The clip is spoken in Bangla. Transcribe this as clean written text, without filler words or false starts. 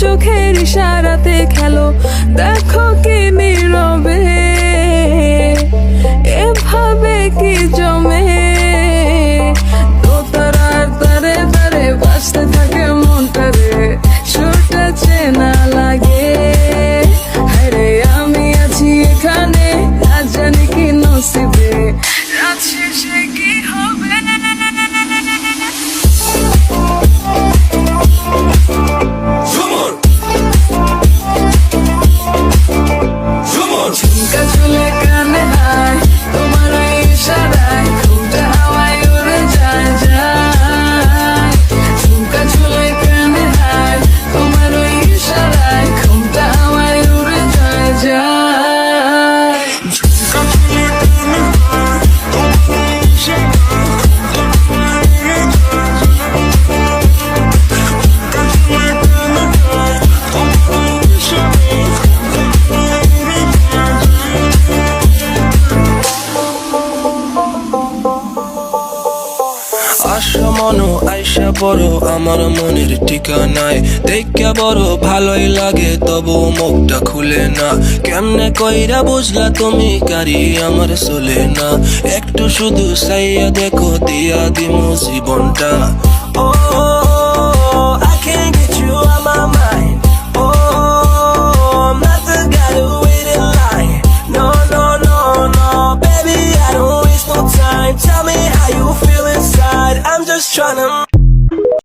চোখের ইশারাতে খেলো, দেখো কি নীরবে এভাবে কি জমে। দোতারার তারে তারে বাজতে থাকে মনটা রে, সুরটা চেনা লাগে। আরে আমি আছি এখানে, আজ জানি কি নসিবে, রাত শেষে কি হবে। ঝুমকা চুলে কানে হায়, তোমার ওই ইশারায় ঘুমটা হাওয়ায় উড়ে যায় যায়। ঝুমকা চুলে কানে হায়, তোমার ওই ইশারায় ঘুমটা হাওয়ায় উড়ে যায় যায়। ঝুমকা চুলে কানে হায়, তোমার ওই ইশারায় ঘুমটা হাওয়ায় উড়ে যায় যায়। ঝুমকা চুলে কানে হায়, তোমার ওই ইশারায় আশা মনো আইসা বড় আমার মনের ঠিকানায়, দেখা বড় ভালোই লাগে তবু মুখটা খুলে না। কেমনে কইরা বুঝলা তুমি কারি আমার চলে না, একটু শুধু চাইয়া দেখো দিয়া দিমু জীবনটা। ও